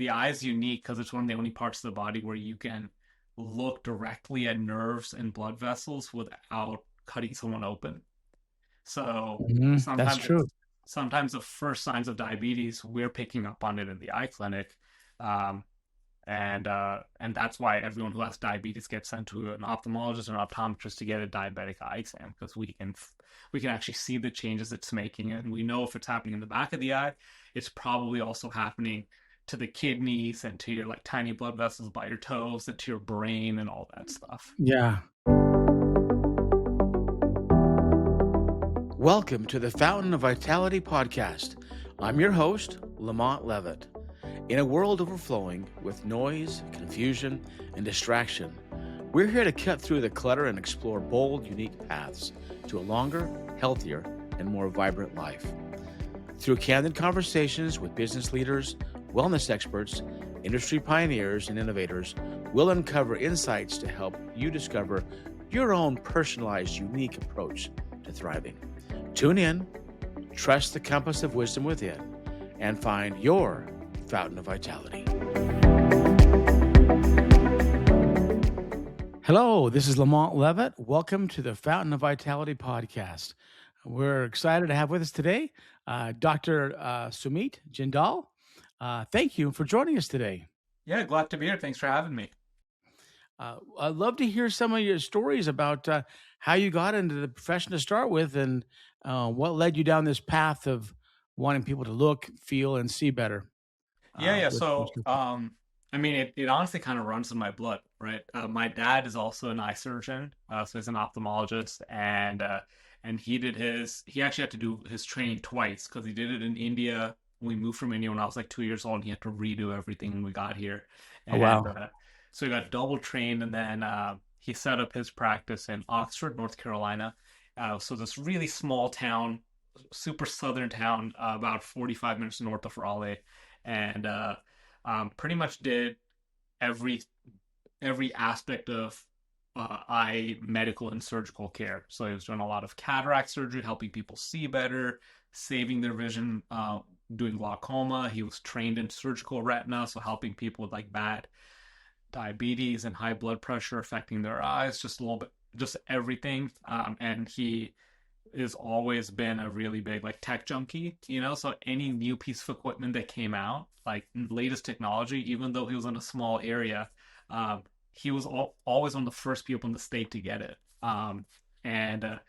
the eye is unique because it's one of the only parts of the body where you can look directly at nerves and blood vessels without cutting someone open. So That's sometimes true. sometimes the first signs of diabetes, we're picking up on it in the eye clinic. Um, and that's why everyone who has diabetes gets sent to an ophthalmologist or an optometrist to get a diabetic eye exam, because we can actually see the changes it's making, and we know if it's happening in the back of the eye, it's probably also happening to the kidneys and to your like tiny blood vessels by your toes and to your brain and all that stuff. Yeah. Welcome to the Fountain of Vitality podcast. I'm your host, LaMont Leavitt. In a world overflowing with noise, confusion, and distraction, we're here to cut through the clutter and explore bold, unique paths to a longer, healthier, and more vibrant life. Through candid conversations with business leaders, wellness experts, industry pioneers, and innovators, we'll uncover insights to help you discover your own personalized, unique approach to thriving. Tune in, trust the compass of wisdom within, and find your fountain of vitality. Hello, this is LaMont Leavitt. Welcome to the Fountain of Vitality podcast. We're excited to have with us today Dr. Sumeet Jindal. Thank you for joining us today. Yeah, glad to be here. Thanks for having me. I'd love to hear some of your stories about how you got into the profession to start with and what led you down this path of wanting people to look, feel, and see better. Yeah. With So, I mean, it honestly kind of runs in my blood, right? My dad is also an eye surgeon, so he's an ophthalmologist, and he actually had to do his training twice because he did it in India. We moved from India when I was like 2 years old, and he had to redo everything when we got here, Oh, and wow. so he got double trained, and then he set up his practice in Oxford, North Carolina. So this really small town, super southern town, about 45 minutes north of Raleigh, and pretty much did every every aspect of eye medical and surgical care. So he was doing a lot of cataract surgery, helping people see better, saving their vision, doing glaucoma. He was trained in surgical retina, so helping people with like bad diabetes and high blood pressure affecting their eyes, just a little bit, just everything. And he has always been a really big like tech junkie, so any new piece of equipment that came out, like latest technology, even though he was in a small area, he was always one of the first people in the state to get it. And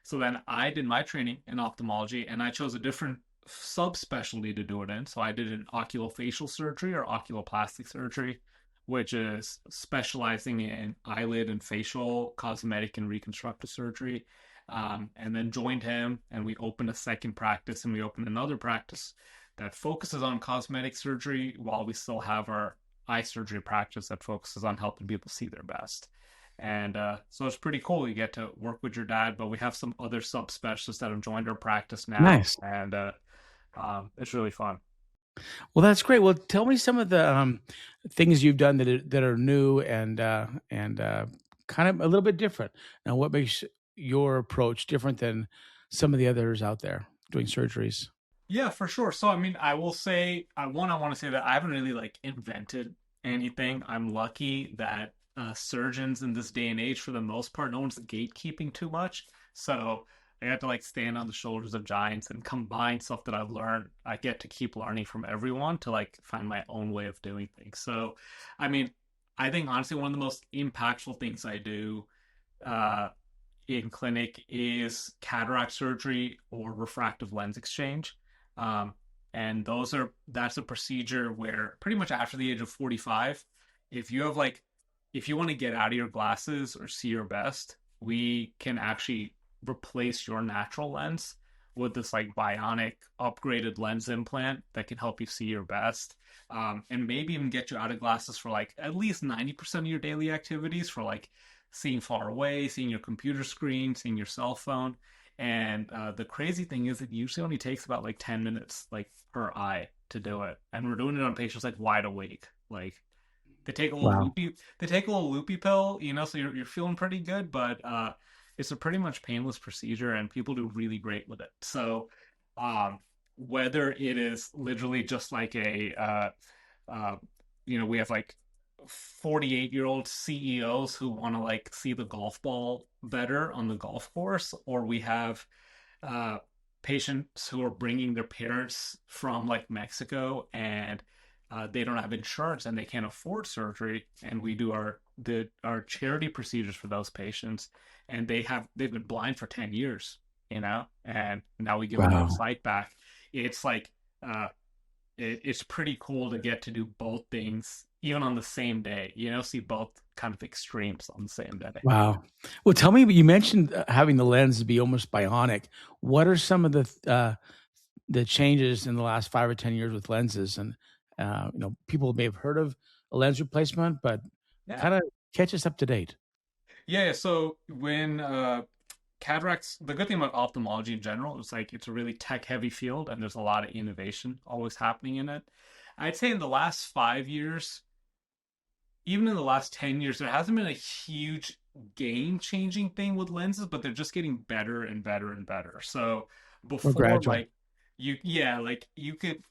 So then I did my training in ophthalmology, and I chose a different subspecialty to do it in. So I did an oculofacial surgery or oculoplastic surgery, which is specializing in eyelid and facial cosmetic and reconstructive surgery. And then joined him, and we opened a second practice, and we opened another practice that focuses on cosmetic surgery while we still have our eye surgery practice that focuses on helping people see their best. And so it's pretty cool. You get to work with your dad, but we have some other subspecialists that have joined our practice now, Nice. and it's really fun. Well, that's great. Well, tell me some of the things you've done that are new and kind of a little bit different. Now, what makes your approach different than some of the others out there doing surgeries? Yeah, for sure. So, I mean, I will say, I want to say that I haven't really like invented anything. I'm lucky that surgeons in this day and age, for the most part, no one's gatekeeping too much. So I get to like stand on the shoulders of giants and combine stuff that I've learned. I get to keep learning from everyone to like find my own way of doing things. So, I mean, I think honestly, one of the most impactful things I do uh, in clinic is cataract surgery or refractive lens exchange. Um, and that's a procedure where pretty much after the age of 45, if you have like, if you want to get out of your glasses or see your best, we can actually replace your natural lens with this like bionic upgraded lens implant that can help you see your best. And maybe even get you out of glasses for like at least 90% of your daily activities, for like seeing far away, seeing your computer screen, seeing your cell phone. And the crazy thing is, it usually only takes about like 10 minutes, like per eye, to do it. And we're doing it on patients like wide awake. Like Wow. they take a little loopy pill, so you're feeling pretty good, but it's a pretty much painless procedure, and people do really great with it. So, whether it is literally just like uh, we have like 48-year-old CEOs who want to like see the golf ball better on the golf course, or we have uh, patients who are bringing their parents from like Mexico and they don't have insurance and they can't afford surgery, and we do our charity procedures for those patients, and they've been blind for 10 years, and now we give them their Wow. sight back. It's like uh, it's pretty cool to get to do both things even on the same day. See both kind of extremes on the same day. Wow. Well, tell me, you mentioned having the lens be almost bionic. What are some of the changes in the last 5 or 10 years with lenses? And people may have heard of a lens replacement, but Yeah. kind of catch us up to date. Yeah, so when cataracts, the good thing about ophthalmology in general is like it's a really tech heavy field and there's a lot of innovation always happening in it. I'd say in the last 5 years, even in the last 10 years, there hasn't been a huge game changing thing with lenses, but they're just getting better and better and better. So Or before, gradual. like yeah, like you can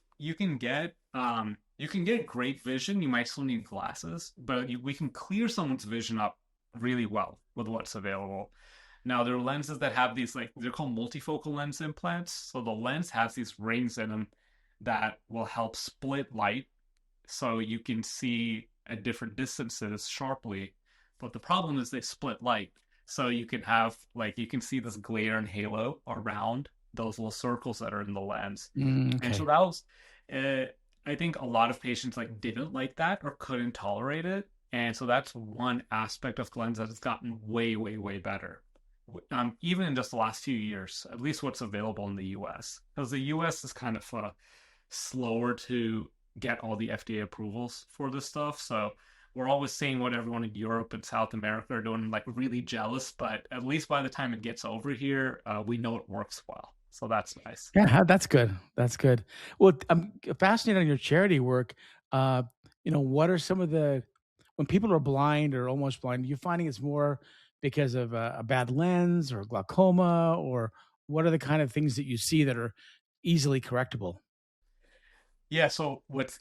get great vision. You might still need glasses, but we can clear someone's vision up really well with what's available. Now there are lenses that have these, like, they're called multifocal lens implants. So the lens has these rings in them that will help split light so you can see at different distances sharply. But the problem is they split light. So you can see this glare and halo around those little circles that are in the lens. And so Okay. that was, uh, I think a lot of patients like didn't like that or couldn't tolerate it. And so that's one aspect of the lens that has gotten way, way, way better. Even in just the last few years, at least what's available in the US. Because the US is kind of slower to get all the FDA approvals for this stuff. So we're always seeing what everyone in Europe and South America are doing, like really jealous. But at least by the time it gets over here, we know it works well. So that's nice. Yeah, that's good. That's good. Well, I'm fascinated on your charity work. Uh, what are some of when people are blind or almost blind, are you finding it's more because of a bad lens or glaucoma, or what are the kind of things that you see that are easily correctable? Yeah, so what's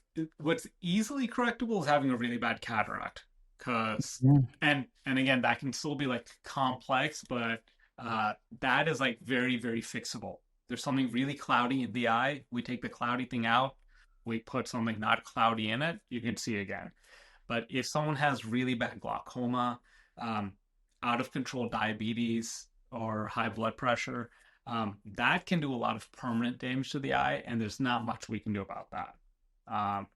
easily correctable is having a really bad cataract, cause Yeah. and again that can still be like complex, but that is like very very fixable. There's something really cloudy in the eye. We take the cloudy thing out, we put something not cloudy in it, you can see again. But if someone has really bad glaucoma, um, out of control diabetes, or high blood pressure, that can do a lot of permanent damage to the eye, and there's not much we can do about that. Um,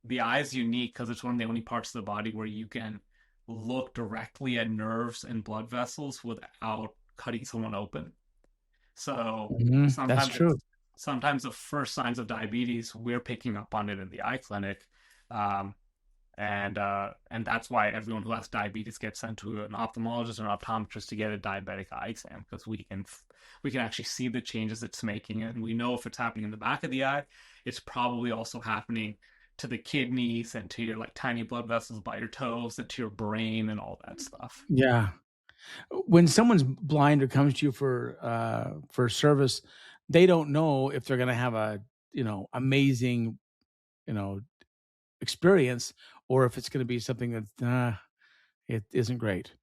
the eye is unique because it's one of the only parts of the body where you can look directly at nerves and blood vessels without cutting someone open. So That's sometimes true. sometimes the first signs of diabetes we're picking up on it in the eye clinic. Um, and that's why everyone who has diabetes gets sent to an ophthalmologist or an optometrist to get a diabetic eye exam, because we can actually see the changes it's making, and we know if it's happening in the back of the eye, it's probably also happening to the kidneys and to your like tiny blood vessels by your toes and to your brain and all that stuff. Yeah. When someone's blind or comes to you for service, they don't know if they're going to have a amazing you know experience, or if it's going to be something that it isn't great.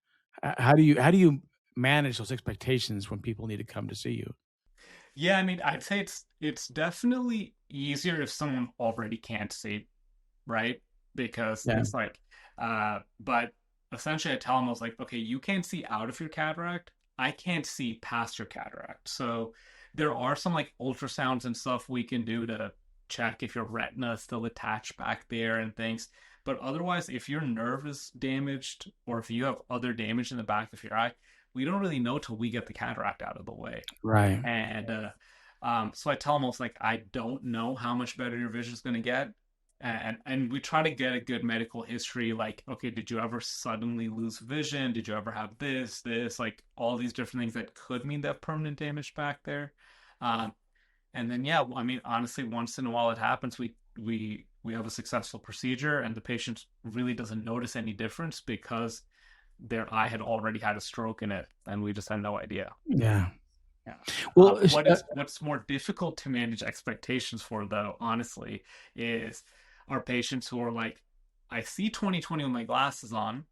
How do you manage those expectations when people need to come to see you? Yeah, I mean, I'd say it's definitely easier if someone already can't see, right? Because Yeah. it's like, but essentially I tell them, I was like, okay, you can't see out of your cataract. I can't see past your cataract. So there are some like ultrasounds and stuff we can do to check if your retina is still attached back there and things. But otherwise, if your nerve is damaged or if you have other damage in the back of your eye, we don't really know till we get the cataract out of the way. Right. And so I tell them, almost like, I don't know how much better your vision is going to get. And we try to get a good medical history, like, okay, did you ever suddenly lose vision? Did you ever have this, like all these different things that could mean that permanent damage back there. Um, and then, yeah, I mean, honestly, once in a while it happens, we have a successful procedure and the patient really doesn't notice any difference because their eye had already had a stroke in it and we just had no idea. Yeah. Yeah. Well, What's more difficult to manage expectations for, though, honestly, is are patients who are like, I see 20/20 with my glasses on,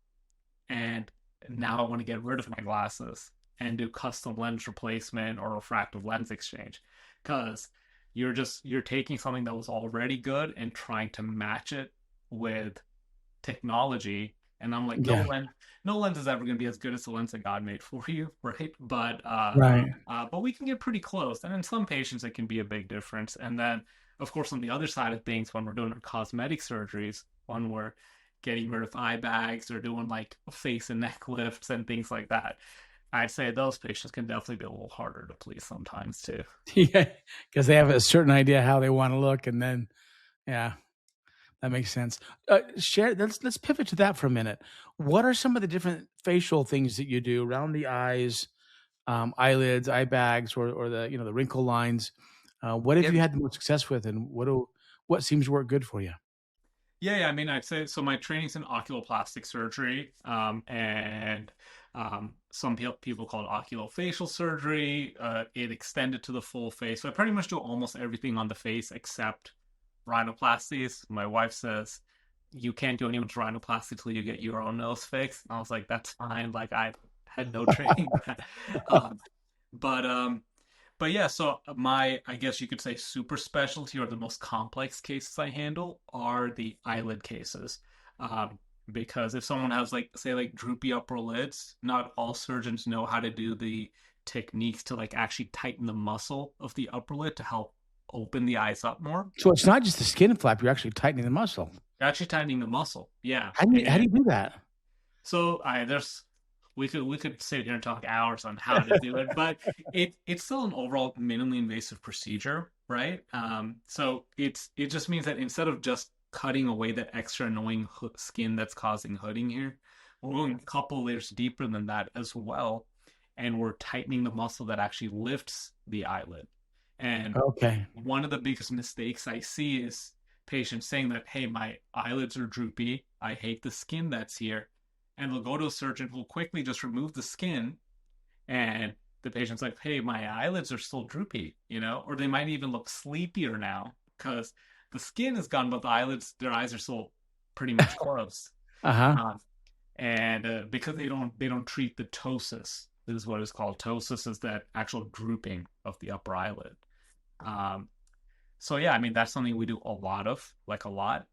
and now I want to get rid of my glasses and do custom lens replacement or refractive lens exchange, because you're taking something that was already good and trying to match it with technology. And I'm like, Yeah. no lens is ever going to be as good as the lens that God made for you, right? Right. But we can get pretty close, and in some patients it can be a big difference. And then, of course, on the other side of things, when we're doing our cosmetic surgeries, when we're getting rid of eye bags or doing like face and neck lifts and things like that, I'd say those patients can definitely be a little harder to please sometimes too. Yeah, because they have a certain idea how they want to look, and then yeah, that makes sense. Share. Let's pivot to that for a minute. What are some of the different facial things that you do around the eyes, eyelids, eye bags, or the the wrinkle lines? What have Yeah, you had the most success with, and what seems to work good for you? yeah. I mean, I'd say so. My training's in oculoplastic surgery, and some people call it oculofacial surgery. It extended to the full face. So I pretty much do almost everything on the face except rhinoplasties. My wife says you can't do anyone's rhinoplasty till you get your own nose fixed. And I was like, that's fine. Like I had no training. um, but um, but yeah, so my, I guess you could say super specialty or the most complex cases I handle are the eyelid cases. Um, because if someone has like, say like droopy upper lids, not all surgeons know how to do the techniques to like actually tighten the muscle of the upper lid to help open the eyes up more. So it's not just the skin flap; you're actually tightening the muscle. You're actually tightening the muscle. Yeah. How do And you do that? so I there's we could sit here and talk hours on how to do it, but it's still an overall minimally invasive procedure, right? So it just means that instead of just cutting away that extra annoying skin that's causing hooding here, we're going a couple layers deeper than that as well, and we're tightening the muscle that actually lifts the eyelid. And Okay. one of the biggest mistakes I see is patients saying that, hey, my eyelids are droopy. I hate the skin that's here. And they'll go to a surgeon who'll quickly just remove the skin. And the patient's like, hey, my eyelids are still droopy, or they might even look sleepier now because the skin is gone, but the eyelids, their eyes are still pretty much closed. Uh huh. Um, and because they don't treat the ptosis. This is what is called ptosis, is that actual drooping of the upper eyelid. Um, so yeah, I mean that's something we do a lot of, like a lot.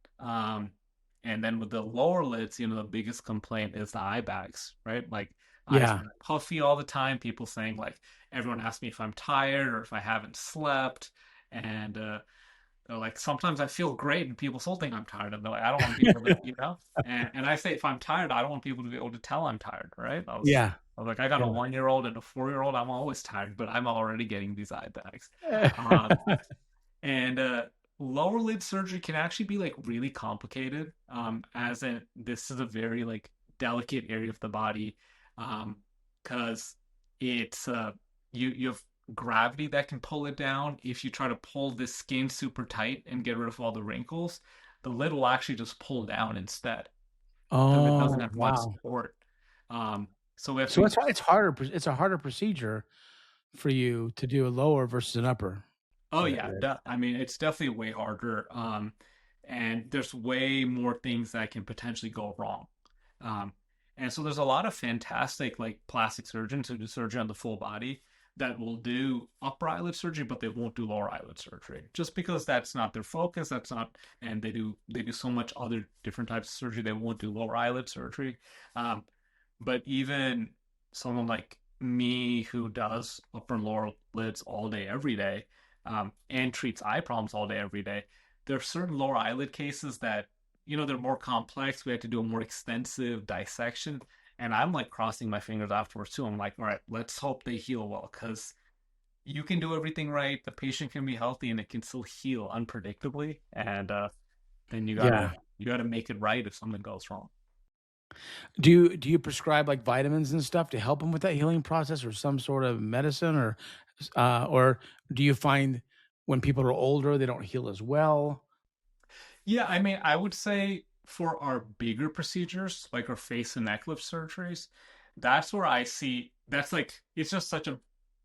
And then with the lower lids, the biggest complaint is the eye bags, right? Like eyes Yeah. are puffy all the time. People saying like everyone asks me if I'm tired or if I haven't slept, and they're like sometimes I feel great, and people still think I'm tired, and they're like I don't want people to. And I say if I'm tired, I don't want people to be able to tell I'm tired, right? Yeah. I was like I got a Yeah. 1 year old and a 4 year old. I'm always tired, but I'm already getting these eye bags. Um, and lower lid surgery can actually be like really complicated, as in this is a very like delicate area of the body, because it's you have gravity that can pull it down. If you try to pull this skin super tight and get rid of all the wrinkles, the lid will actually just pull down instead because it doesn't Oh have much wow. support. Um, so if So we it's harder. It's a harder procedure for you to do a lower versus an upper. Oh Right, yeah, right. I mean it's definitely way harder. And there's way more things that can potentially go wrong. Um, and so there's a lot of fantastic like plastic surgeons who do surgery on the full body that will do upper eyelid surgery, but they won't do lower eyelid surgery just because that's not their focus. That's not, and they do so much other different types of surgery. They won't do lower eyelid surgery. Um, but even someone like me who does upper and lower lids all day, every day, and treats eye problems all day, every day, there are certain lower eyelid cases that, they're more complex. We have to do a more extensive dissection. And I'm like crossing my fingers afterwards too. I'm like, all right, let's hope they heal well because you can do everything right. The patient can be healthy and it can still heal unpredictably. And then you gotta Yeah. you gotta make it right if something goes wrong. Do you prescribe like vitamins and stuff to help them with that healing process, or some sort of medicine, or do you find when people are older they don't heal as well? Yeah, I mean, I would say for our bigger procedures, like our face and neck lift surgeries, that's where I see that's like it's just such a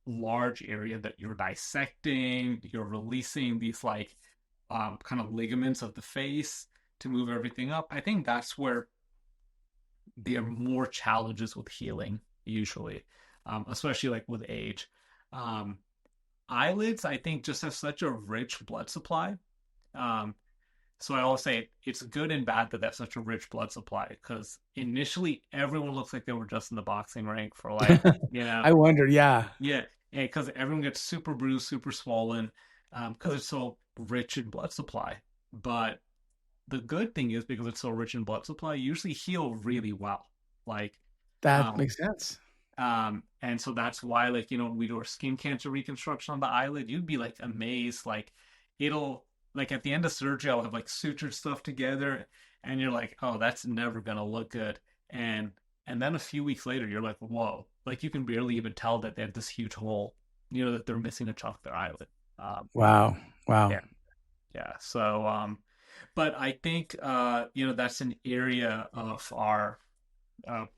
large area that you're dissecting, you're releasing these like kind of ligaments of the face. to move everything up. I think that's where there are more challenges with healing usually, especially like with age. Um, Eyelids, I think, just have such a rich blood supply. Um, so I always say it's good and bad that that's such a rich blood supply because initially everyone looks like they were just in the boxing ring for like, you know, I wondered, yeah. yeah, and because everyone gets super bruised, super swollen, because it's so rich in blood supply. But the good thing is because it's so rich in blood supply, you usually heal really well. Like, That um, makes sense. and so that's why, like, when we do our skin cancer reconstruction on the eyelid, you'd be like amazed. Like, it'll, like, at the end of surgery, I'll have like sutured stuff together, and you're like, oh, that's never gonna look good. And then a few weeks later, you're like, whoa, like you can barely even tell that they have this huge hole, that they're missing a chunk of their eyelid. Wow. Wow. Yeah, yeah. So, but I think, that's an area of our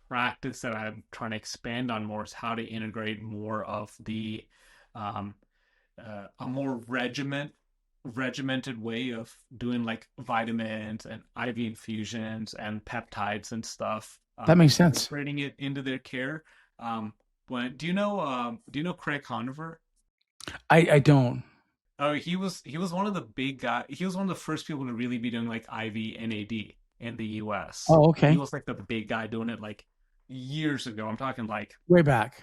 practice that I'm trying to expand on more is how to integrate more of the um, a more regimented way of doing like vitamins and IV infusions and peptides and stuff, That makes sense. incorporating it into their care. When do you know Craig Conover? I don't. Oh, he was one of the big guy. He was one of the first people to really be doing like IV NAD in the US. Oh, He okay. was like the big guy doing it like years ago. I'm talking Way back.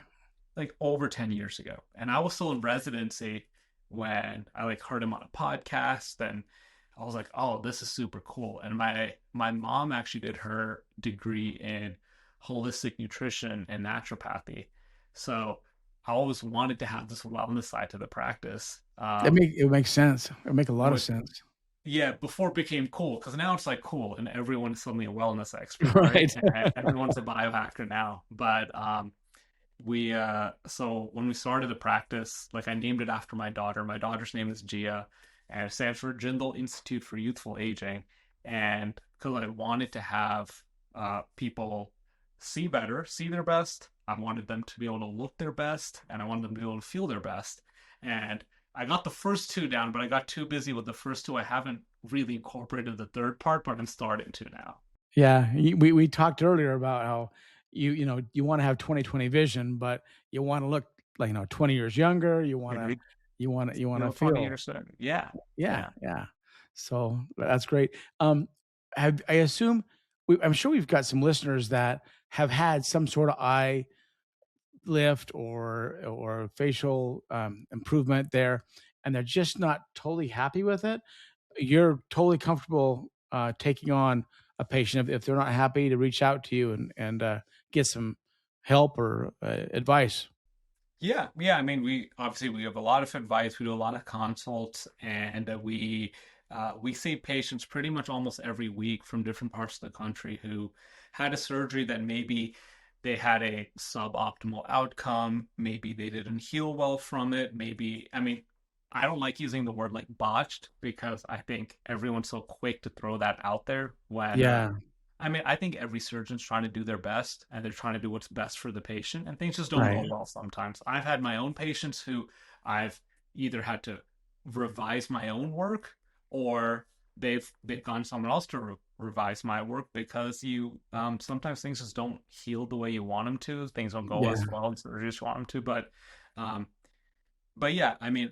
like over 10 years ago. And I was still in residency when I like heard him on a podcast, and I was like, "Oh, this is super cool." And my mom actually did her degree in holistic nutrition and naturopathy. So I always wanted to have this wellness side to the practice. It makes sense. It make a lot of With sense. Yeah, before it became cool, because now it's like cool, and everyone's suddenly a wellness expert, right? Right. And everyone's a biohacker now. But we so when we started the practice, like I named it after my daughter. My daughter's name is JIYA, and it stands for Jindal Institute for Youthful Aging. And because I wanted to have people see better, see their best, I wanted them to be able to look their best, and I wanted them to be able to feel their best. And I got the first two down, but I got too busy with the first two. I haven't really incorporated the third part, but I'm starting to now. Yeah. We talked earlier about how you want to have 20/20 vision, but you want to look like 20 years younger. Agreed. You want to 20 feel. years soon. Yeah. Yeah, Yeah. yeah. So that's great. Have I assume I'm sure we've got some listeners that have had some sort of eye lift or facial improvement there, and they're just not totally happy with it. You're totally comfortable taking on a patient if they're not happy to reach out to you and get some help or advice. Yeah, yeah. I mean, we have a lot of advice. We do a lot of consults, and we see patients pretty much almost every week from different parts of the country who had a surgery that maybe they had a suboptimal outcome. Maybe they didn't heal well from it. Maybe, I mean, I don't like using the word like botched because I think everyone's so quick to throw that out there when Yeah, I mean, I think every surgeon's trying to do their best and they're trying to do what's best for the patient, and things just don't go right. well sometimes. I've had my own patients who I've either had to revise my own work or they've gone someone else to revise my work because you sometimes things just don't heal the way you want them to. Things don't go Yeah, as well as you just want them to. Um, but yeah, I mean,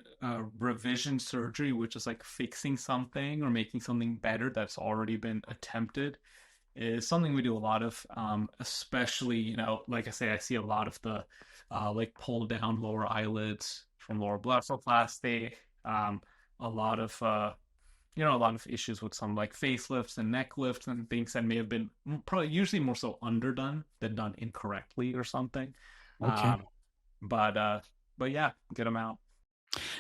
revision surgery, which is like fixing something or making something better that's already been attempted is something we do a lot of, especially, like I say, I see a lot of the like pull down lower eyelids from lower blepharoplasty, a lot of a lot of issues with some like facelifts and neck lifts and things that may have been probably usually more so underdone than done incorrectly or something. okay. Um, but yeah, get them out.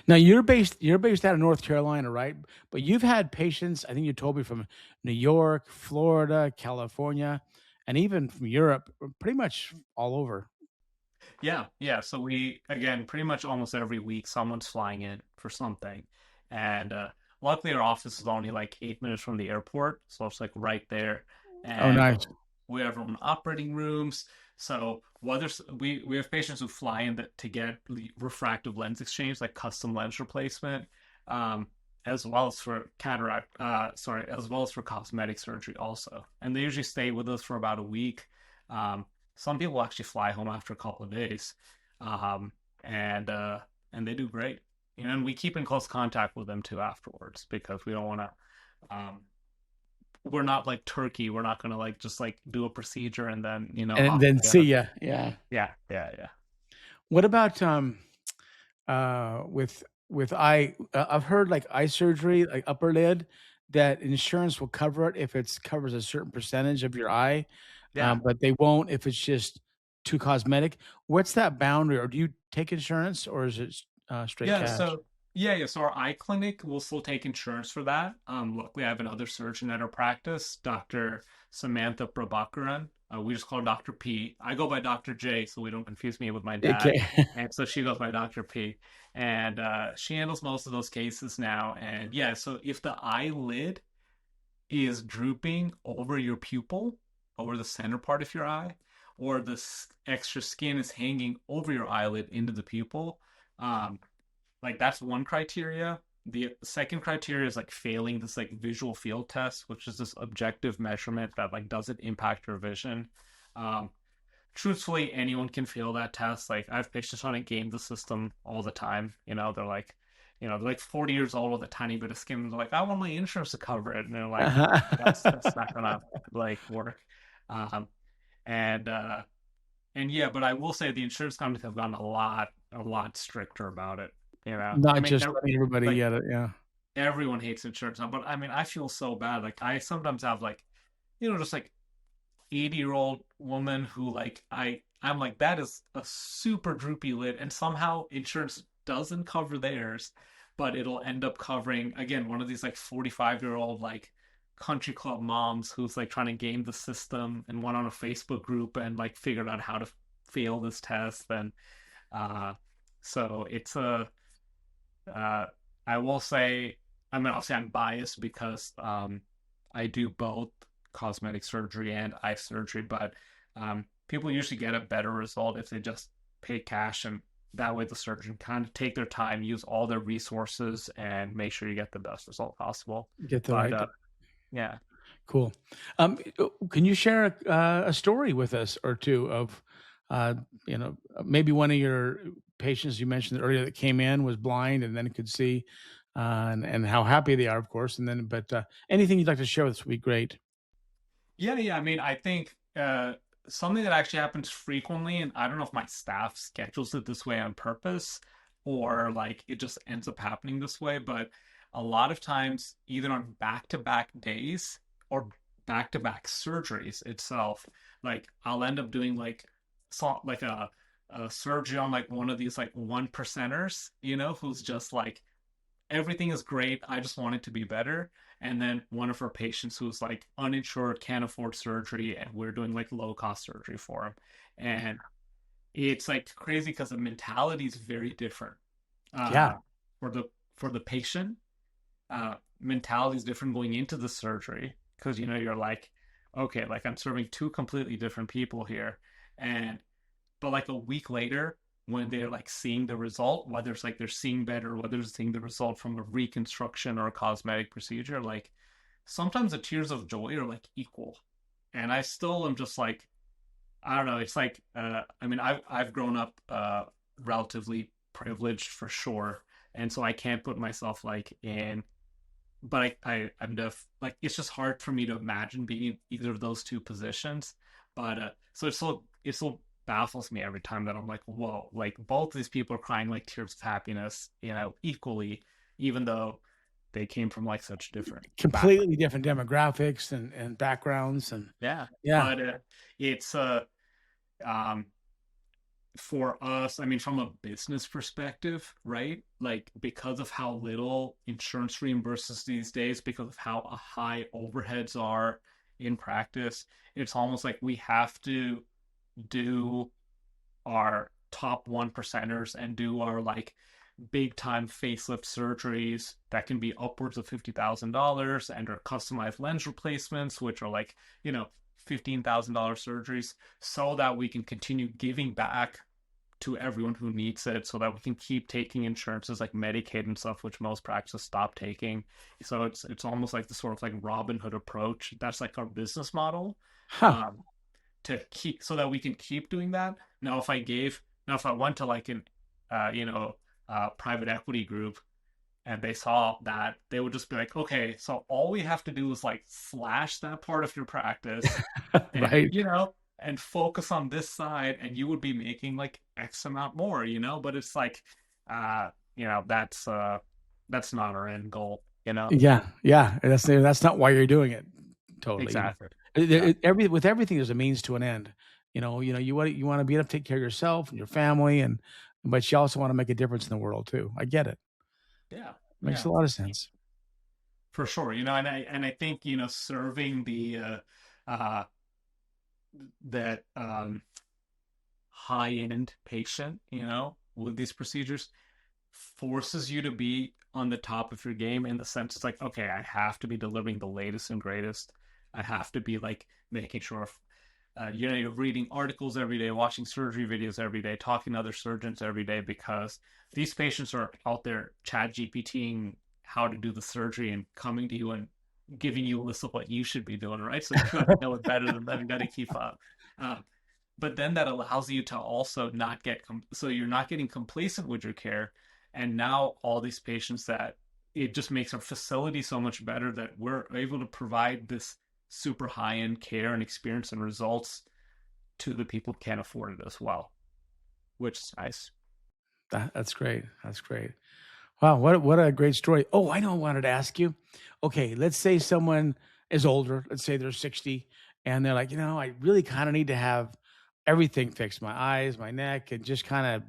Now you're based out of North Carolina, right? But you've had patients, I think you told me from New York, Florida, California, and even from Europe, pretty much all over. Yeah, yeah. So we again pretty much almost every week someone's flying in for something, and luckily our office is only like 8 minutes from the airport, so it's like right there, Oh, and nice. we have our own operating rooms. So whether we have patients who fly in to get refractive lens exchange, like custom lens replacement, um, as well as for cataract, as well as for cosmetic surgery also. And they usually stay with us for about a week. Um, some people actually fly home after a couple of days, um, and uh, and they do great. You know, and we keep in close contact with them too afterwards because we don't want to. Um, we're not like Turkey. We're not going to like just like do a procedure and then And off then we see go. ya. Yeah. Yeah, yeah, yeah. What about with eye? I've heard like eye surgery, like upper lid, that insurance will cover it if it covers a certain percentage of your eye, Yeah. but they won't if it's just too cosmetic. What's that boundary, or do you take insurance, or is it straight Yeah, cash? so yeah. So our eye clinic will still take insurance for that. Luckily, I have another surgeon at our practice, Dr. Samantha Prabhakaran. We just call her Dr. P. I go by Dr. J, so we don't confuse me with my dad. Okay. And so she goes by Dr. P. And she handles most of those cases now. And yeah, so if the eyelid is drooping over your pupil, over the center part of your eye, or the extra skin is hanging over your eyelid into the pupil, um, like that's one criteria. The second criteria is like failing this like visual field test, which is this objective measurement that like doesn't impact your vision. Um, Truthfully, anyone can fail that test. Like I have patients trying to game the system all the time. They're like 40 years old with a tiny bit of skin. They're like, I want my insurance to cover it, and they're like, that's not gonna like work. Um, and uh, and yeah, but I will say the insurance companies have gotten a lot stricter about it. I Not mean, just letting everybody like get it. Yeah. everyone hates insurance now, but I mean, I feel so bad. Like I sometimes have like, just like 80-year-old woman who like I'm like that is a super droopy lid, and somehow insurance doesn't cover theirs, but it'll end up covering again one of these like 45-year-old like country club moms who's like trying to game the system and went on a Facebook group and like figured out how to fail this test. And uh so it's a uh I will say, I mean, I'll say I'm biased because I do both cosmetic surgery and eye surgery, but people usually get a better result if they just pay cash, and that way the surgeon kind of take their time, use all their resources, and make sure you get the best result possible. Get the But right. yeah, Cool. Can you share a story with us or two of, uh, maybe one of your patients you mentioned earlier that came in was blind and then could see, and how happy they are, of course. And then, but anything you'd like to share with us would be great. yeah. I mean, I think something that actually happens frequently, and I don't know if my staff schedules it this way on purpose or like it just ends up happening this way, but a lot of times, either on back-to-back days or back-to-back surgeries itself, like I'll end up doing like like a surgery on like one of these like one percenters, who's just like everything is great. I just want it to be better. And then one of our patients who's like uninsured, can't afford surgery, and we're doing like low cost surgery for him. And it's like crazy because the mentality is very different. Yeah. For the patient, mentality is different going into the surgery because you're like, okay, like I'm serving two completely different people here, and but like a week later when they're like seeing the result, whether it's like they're seeing better, whether they're seeing the result from a reconstruction or a cosmetic procedure, like sometimes the tears of joy are like equal. And I still am just like, I don't know, it's like I mean, I've grown up relatively privileged for sure, and so I can't put myself like in, but I'm like it's just hard for me to imagine being in either of those two positions. But so it so baffles me every time that I'm like, whoa, like both these people are crying like tears of happiness, equally, even though they came from like such different backgrounds. Completely different demographics and backgrounds. And Yeah, yeah. but it's um for us, I mean, from a business perspective, right? Like, because of how little insurance reimburses these days, because of how high overheads are in practice, it's almost like we have to do our top one percenters and do our like big time facelift surgeries that can be upwards of $50,000, and our customized lens replacements, which are like, $15,000 surgeries, so that we can continue giving back to everyone who needs it so that we can keep taking insurances like Medicaid and stuff, which most practices stop taking. So it's almost like the sort of like Robin Hood approach. That's like our business model. Huh. Um, to keep so that we can keep doing that. Now if I went to like an private equity group and they saw that, they would just be like, okay, so all we have to do is like slash that part of your practice and Right. and focus on this side and you would be making like X amount more, but it's like uh that's not our end goal. Yeah. Yeah. That's not why you're doing it. Totally. Exactly. Yeah. With everything, there's a means to an end. You want to be able to take care of yourself and your family, but you also want to make a difference in the world too. I get it. Yeah. Makes Yeah. a lot of sense. For sure, and I think serving uh that high end patient, with these procedures forces you to be on the top of your game in the sense it's like, okay, I have to be delivering the latest and greatest. I have to be like making sure you're reading articles every day, watching surgery videos every day, talking to other surgeons every day because these patients are out there chat GPTing how to do the surgery and coming to you and giving you a list of what you should be doing, right? So you got to know it better than them. You got to keep up. But then that allows you to also not so you're not getting complacent with your care. And now all these patients that it just makes our facility so much better that we're able to provide this super high end care and experience and results to the people who can't afford it as well, which is nice. That's great. That's great. Wow, what a great story. Oh, I know I wanted to ask you. Okay, let's say someone is older, let's say they're 60, and they're like, I really kind of need to have everything fixed, my eyes, my neck, and just kind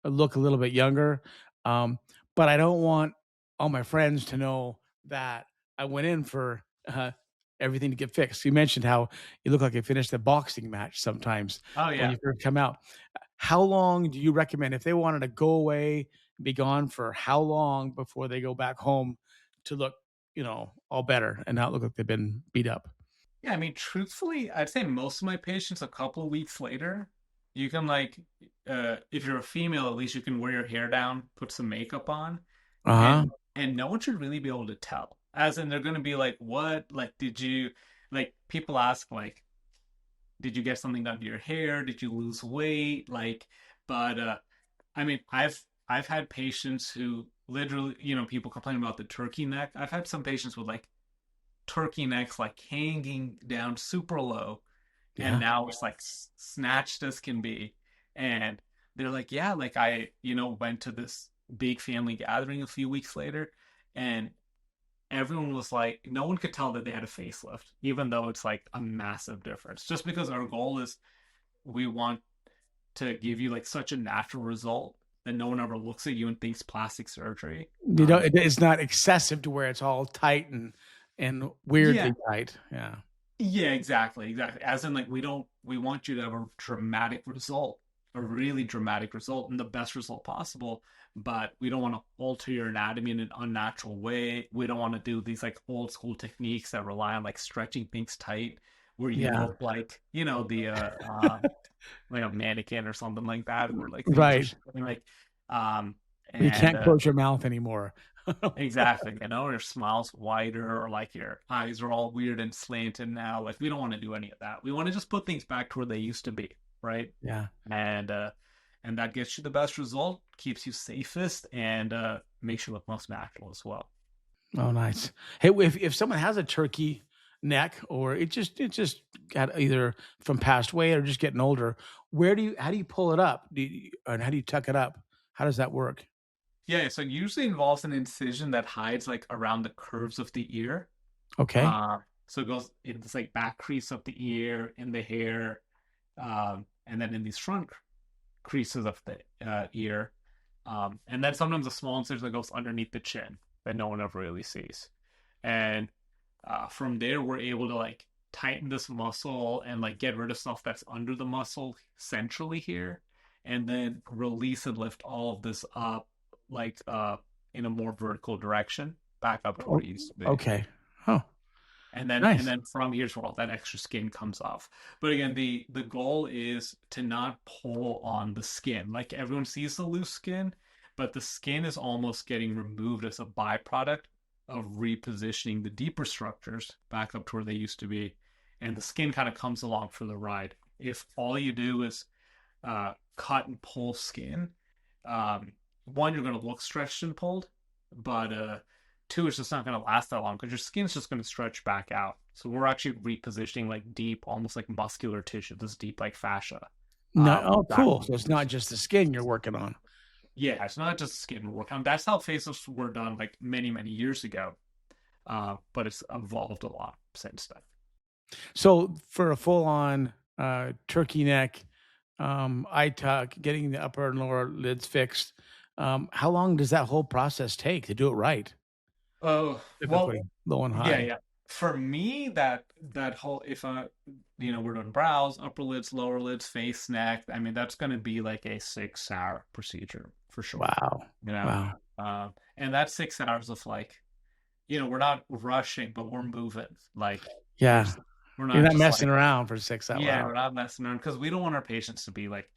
of look a little bit younger. Um, but I don't want all my friends to know that I went in for everything to get fixed. You mentioned how you look like you finished a boxing match sometimes Oh when yeah. you first come out. How long do you recommend if they wanted to go away, be gone for how long before they go back home to look, all better and not look like they've been beat up? Yeah, I mean, truthfully, I'd say most of my patients a couple of weeks later, you can like, if you're a female, at least you can wear your hair down, put some makeup on, Uh-huh. and no one should really be able to tell. As in, they're gonna be like, "What? Like, people ask like, did you get something done to your hair? Did you lose weight? Like, but I mean, I've had patients who literally, people complain about the turkey neck. I've had some patients with like turkey necks like hanging down super low and Yeah. now it's like snatched as can be and they're like, yeah, like I went to this big family gathering a few weeks later and everyone was like, no one could tell that they had a facelift even though it's like a massive difference just because our goal is we want to give you like such a natural result that no one ever looks at you and thinks plastic surgery. It's not excessive to where it's all tight and Yeah. weirdly tight. Yeah. Yeah, exactly. As in, like, we want you to have a dramatic result, a really dramatic result, and the best result possible. But we don't want to alter your anatomy in an unnatural way. We don't want to do these like old school techniques that rely on like stretching things tight, where you Yeah. look like like a mannequin or something like that, where like things are Right. showing, like um You and can't close your mouth anymore. exactly, your smile's wider or like your eyes are all weird and slanted now. Like we don't want to do any of that. We want to just put things back to where they used to be, right? Yeah. And that gets you the best result, keeps you safest, and makes you look most natural as well. Oh, nice. Hey, if someone has a turkey neck or it just got either from passed away or just getting older, how do you pull it up? And how do you tuck it up? How does that work? Yeah, so it usually involves an incision that hides like around the curves of the ear. Okay. Uh, so it goes in this like back crease of the ear, in the hair, and then in these front creases of the ear. And then sometimes a small incision that goes underneath the chin that no one ever really sees. And from there, we're able to like tighten this muscle and like get rid of stuff that's under the muscle centrally here, and then release and lift all of this up like in a more vertical direction, back up to where Oh, it used to be. okay. Oh. And Nice. then from here's where all that extra skin comes off. But again, the goal is to not pull on the skin. Like everyone sees the loose skin, but the skin is almost getting removed as a byproduct of repositioning the deeper structures back up to where they used to be, and the skin kind of comes along for the ride. If all you do is cut and pull skin, one, you're going to look stretched and pulled, but two, it's just not going to last that long because your skin's just going to stretch back out. So we're actually repositioning like deep, almost like muscular tissue, this deep like fascia. No, oh, Back. cool. So it's not just the skin you're working on. Yeah, it's not just skin work on. That's how facelifts were done like many, many years ago. But it's evolved a lot since then. So for a full-on turkey neck, eye tuck, getting the upper and lower lids fixed, how long does that whole process take to do it right? Oh, well, Typically, low and yeah, high. yeah. For me, that whole if we're doing brows, upper lids, lower lids, face, neck. I mean, that's going to be like a 6 hour procedure for sure. Wow. You know, Wow. and that's 6 hours of like, we're not rushing, but we're moving. Like, Yeah. we're You're not not just messing like, around for 6 hours. yeah, Wow. we're not messing around because we don't want our patients to be like,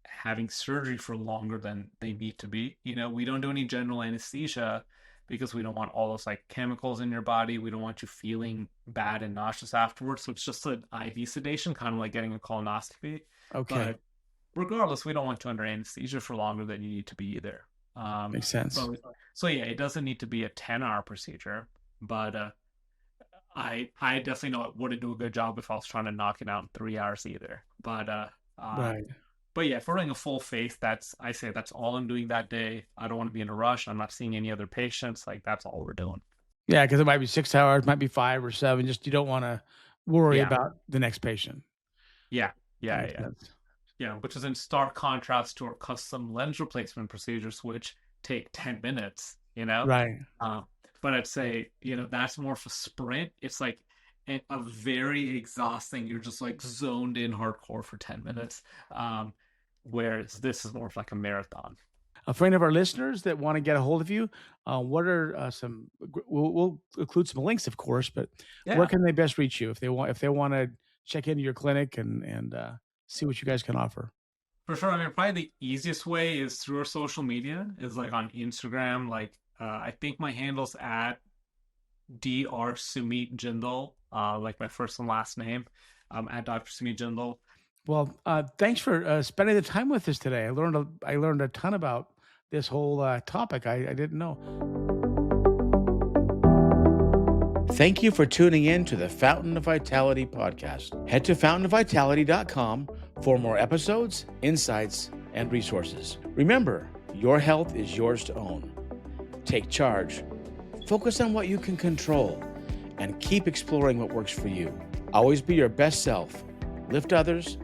having surgery for longer than they need to be. We don't do any general anesthesia because we don't want all those like chemicals in your body. We don't want you feeling bad and nauseous afterwards. So it's just an IV sedation, kind of like getting a colonoscopy. Okay. But regardless, we don't want you under anesthesia for longer than you need to be either. Makes sense. So yeah, it doesn't need to be a 10-hour procedure, but I definitely know it wouldn't do a good job if I was trying to knock it out in 3 hours either. Right. But yeah, if we're doing a full face, that's all I'm doing that day. I don't want to be in a rush. I'm not seeing any other patients. Like that's all we're doing. Yeah, because it might be 6 hours, might be 5 or 7. Just you don't want to worry Yeah. about the next patient. Yeah. That Yeah. makes Yeah. sense. Yeah. Which is in stark contrast to our custom lens replacement procedures, which take 10 minutes, Right. But I'd say, that's more of a sprint. It's like a very exhausting, you're just like zoned in hardcore for 10 minutes. Whereas this is more of like a marathon. For any of our listeners that want to get a hold of you, what are some? We'll include some links, of course, but Yeah. where can they best reach you if they want to check into your clinic and see what you guys can offer? For sure. I mean, probably the easiest way is through our social media, is like on Instagram. Like, I think my handle's at Dr. Sumeet Jindal, like my first and last name, at Dr. Sumeet Jindal. Well, thanks for spending the time with us today. I learned a ton about this whole topic. I didn't know. Thank you for tuning in to the Fountain of Vitality podcast. Head to fountainofvitality.com for more episodes, insights, and resources. Remember, your health is yours to own. Take charge, focus on what you can control, and keep exploring what works for you. Always be your best self, lift others,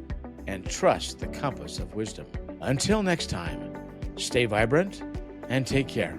and trust the compass of wisdom. Until next time, stay vibrant and take care.